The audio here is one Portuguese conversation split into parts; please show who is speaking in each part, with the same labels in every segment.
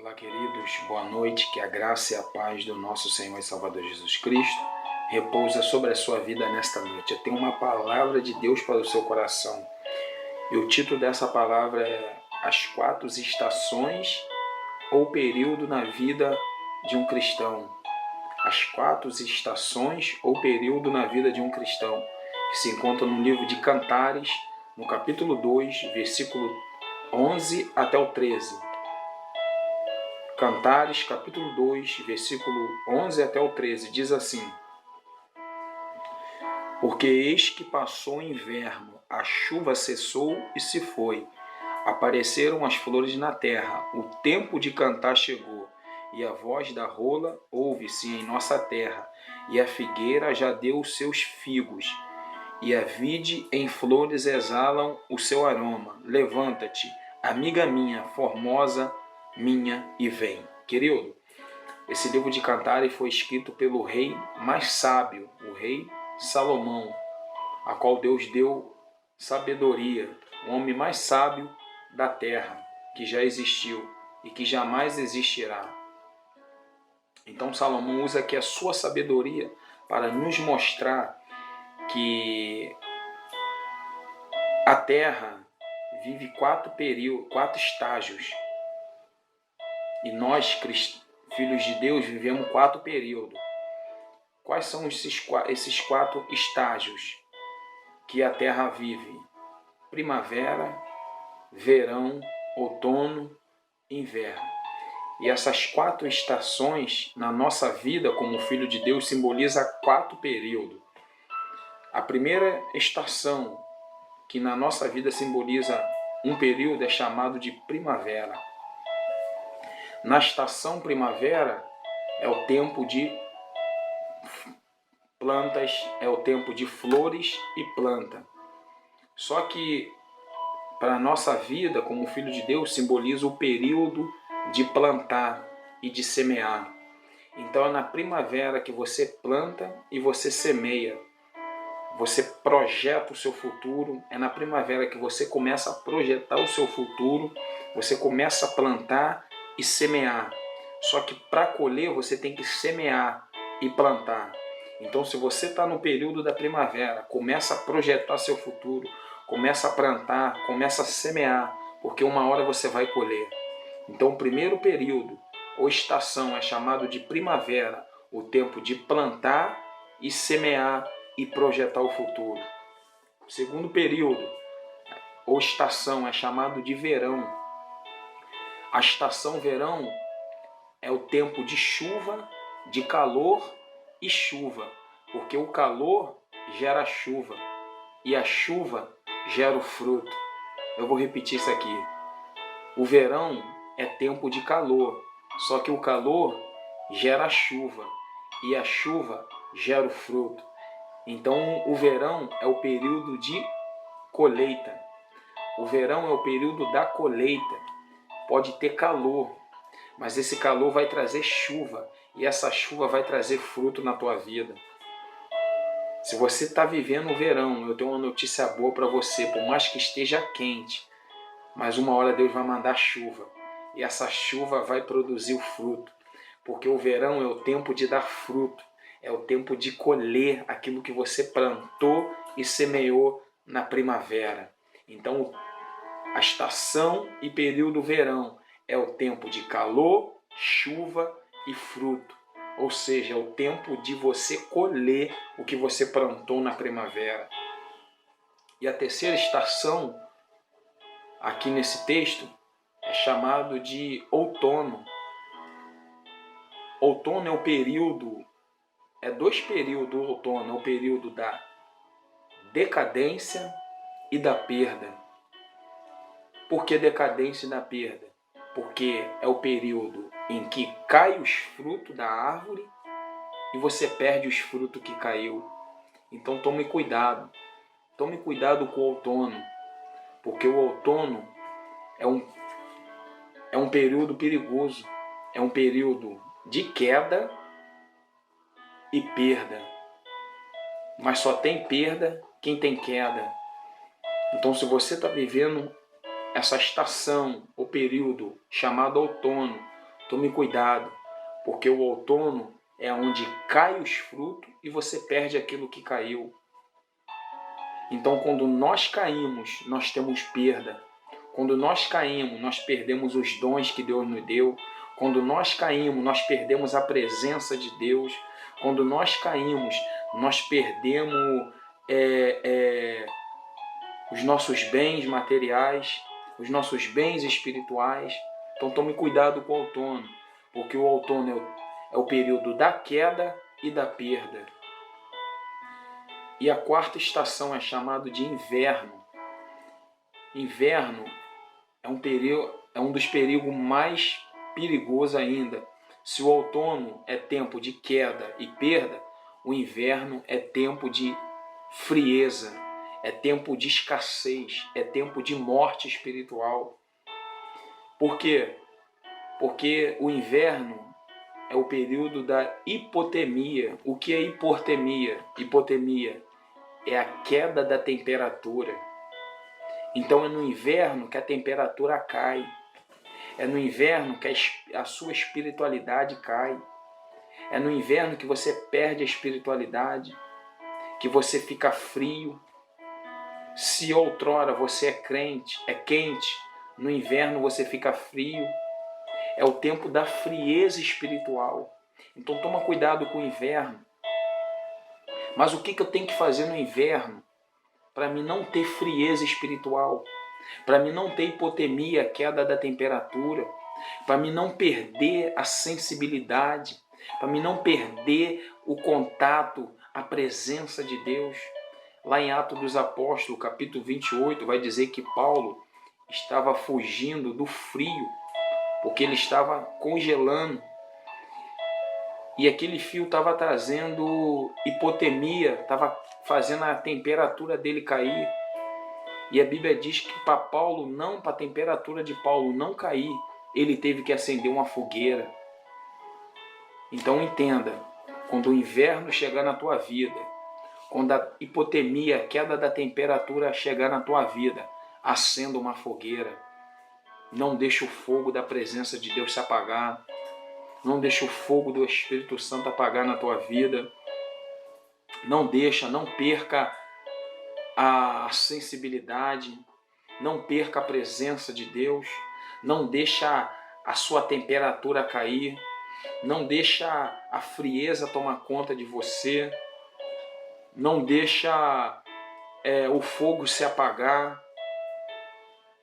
Speaker 1: Olá, queridos, boa noite, que a graça e a paz do nosso Senhor e Salvador Jesus Cristo repousa sobre a sua vida nesta noite. Eu tenho uma palavra de Deus para o seu coração. E o título dessa palavra é As 4 estações ou período na vida de um cristão. As 4 estações ou período na vida de um cristão, que se encontra no livro de Cantares, no capítulo 2, versículo 11 até o 13. Cantares, capítulo 2, versículo 11 até o 13, diz assim: Porque eis que passou o inverno, a chuva cessou e se foi, apareceram as flores na terra, o tempo de cantar chegou, e a voz da rola ouve-se em nossa terra, e a figueira já deu os seus figos, e a vide em flores exalam o seu aroma. Levanta-te, amiga minha, formosa minha, e vem. Querido, esse livro de Cantares foi escrito pelo rei mais sábio, o rei Salomão, a qual Deus deu sabedoria, o homem mais sábio da terra, que já existiu e que jamais existirá. Então Salomão usa aqui a sua sabedoria para nos mostrar que a terra vive 4 estágios. E nós, filhos de Deus, vivemos 4 períodos. Quais são esses 4 estágios que a terra vive? Primavera, verão, outono, inverno. E essas 4 estações na nossa vida como filho de Deus simboliza 4 períodos. A primeira estação que na nossa vida simboliza um período é chamado de primavera. Na estação primavera é o tempo de plantas, é o tempo de flores e planta. Só que para a nossa vida como filho de Deus simboliza o período de plantar e de semear. Então é na primavera que você planta e você semeia. Você projeta o seu futuro. É na primavera que você começa a projetar o seu futuro. Você começa a plantar e semear. Só que para colher você tem que semear e plantar. Então se você está no período da primavera, começa a projetar seu futuro, começa a plantar, começa a semear, porque uma hora você vai colher. Então o primeiro período ou estação é chamado de primavera, o tempo de plantar e semear e projetar o futuro. O segundo período ou estação é chamado de verão. A estação verão é o tempo de chuva, de calor e chuva, porque o calor gera chuva e a chuva gera o fruto. Eu vou repetir isso aqui. O verão é tempo de calor, só que o calor gera chuva e a chuva gera o fruto. Então o verão é o período de colheita. O verão é o período da colheita. Pode ter calor, mas esse calor vai trazer chuva e essa chuva vai trazer fruto na tua vida. Se você está vivendo o verão, eu tenho uma notícia boa para você. Por mais que esteja quente, mas uma hora Deus vai mandar chuva e essa chuva vai produzir o fruto, porque o verão é o tempo de dar fruto, é o tempo de colher aquilo que você plantou e semeou na primavera. Então a estação e período verão é o tempo de calor, chuva e fruto. Ou seja, é o tempo de você colher o que você plantou na primavera. E a terceira estação, aqui nesse texto, é chamado de outono. Outono é o período, é 2 períodos do outono, é o período da decadência e da perda. Por que decadência e da perda? Porque é o período em que cai os frutos da árvore e você perde os frutos que caiu. Então tome cuidado com o outono, porque o outono é um período perigoso, é um período de queda e perda. Mas só tem perda quem tem queda. Então se você está vivendo essa estação, o período chamado outono, Tome cuidado, porque o outono é onde caem os frutos e você perde aquilo que caiu. Então, quando nós caímos, nós temos perda. Quando nós caímos, nós perdemos os dons que Deus nos deu. Quando nós caímos, nós perdemos a presença de Deus. Quando nós caímos, nós perdemos os nossos bens materiais, os nossos bens espirituais. Então tome cuidado com o outono, porque o outono é o período da queda e da perda. E a quarta estação é chamado de inverno. Inverno é um dos períodos mais perigosos ainda. Se o outono é tempo de queda e perda, o inverno é tempo de frieza, é tempo de escassez, é tempo de morte espiritual. Por quê? Porque o inverno é o período da hipotermia. O que é hipotermia? Hipotermia é a queda da temperatura. Então é no inverno que a temperatura cai. É no inverno que a sua espiritualidade cai. É no inverno que você perde a espiritualidade, que você fica frio. Se outrora você é quente, no inverno você fica frio. É o tempo da frieza espiritual. Então toma cuidado com o inverno. Mas o que eu tenho que fazer no inverno para mim não ter frieza espiritual? Para mim não ter hipotermia, queda da temperatura? Para mim não perder a sensibilidade? Para mim não perder o contato, a presença de Deus? Lá em Atos dos Apóstolos, capítulo 28, vai dizer que Paulo estava fugindo do frio, porque ele estava congelando. E aquele fio estava trazendo hipotermia, estava fazendo a temperatura dele cair. E a Bíblia diz que para a temperatura de Paulo não cair, ele teve que acender uma fogueira. Então entenda, quando o inverno chegar na tua vida, quando a hipotermia, a queda da temperatura chegar na tua vida, acenda uma fogueira. Não deixe o fogo da presença de Deus se apagar. Não deixe o fogo do Espírito Santo apagar na tua vida. Não perca a sensibilidade. Não perca a presença de Deus. Não deixa a sua temperatura cair. Não deixa a frieza tomar conta de você. Não deixa o fogo se apagar.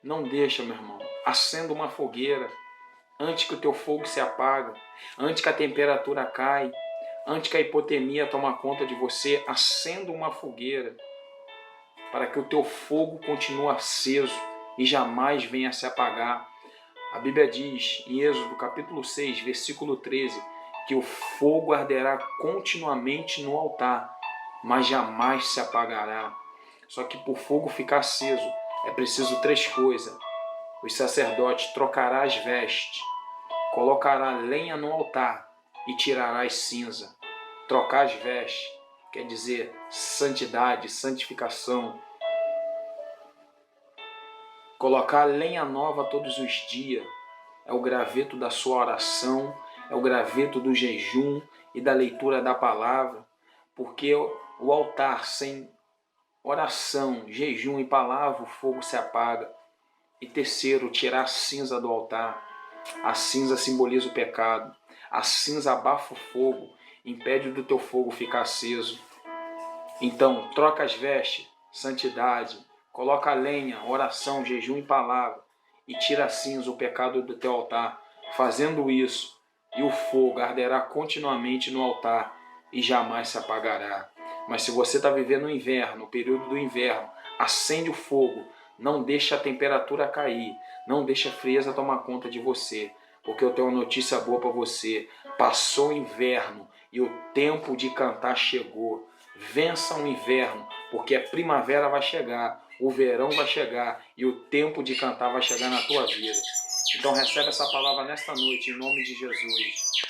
Speaker 1: Não deixa, meu irmão. Acenda uma fogueira antes que o teu fogo se apague, antes que a temperatura caia, antes que a hipotermia tome conta de você. Acenda uma fogueira para que o teu fogo continue aceso e jamais venha a se apagar. A Bíblia diz em Êxodo capítulo 6, versículo 13, que o fogo arderá continuamente no altar, mas jamais se apagará. Só que para o fogo ficar aceso é preciso 3 coisas. Os sacerdotes trocarão as vestes, colocará lenha no altar e tirará as cinza. Trocar as vestes quer dizer santidade, santificação. Colocar lenha nova todos os dias é o graveto da sua oração, é o graveto do jejum e da leitura da palavra, porque o altar sem oração, jejum e palavra, o fogo se apaga. E terceiro, tirar a cinza do altar. A cinza simboliza o pecado. A cinza abafa o fogo, impede do teu fogo ficar aceso. Então, troca as vestes, santidade, coloca a lenha, oração, jejum e palavra, e tira a cinza, o pecado do teu altar. Fazendo isso, e o fogo arderá continuamente no altar e jamais se apagará. Mas se você está vivendo no inverno, o período do inverno, acende o fogo. Não deixa a temperatura cair, não deixa a frieza tomar conta de você, porque eu tenho uma notícia boa para você. Passou o inverno e o tempo de cantar chegou. Vença o inverno, porque a primavera vai chegar, o verão vai chegar e o tempo de cantar vai chegar na tua vida. Então recebe essa palavra nesta noite, em nome de Jesus.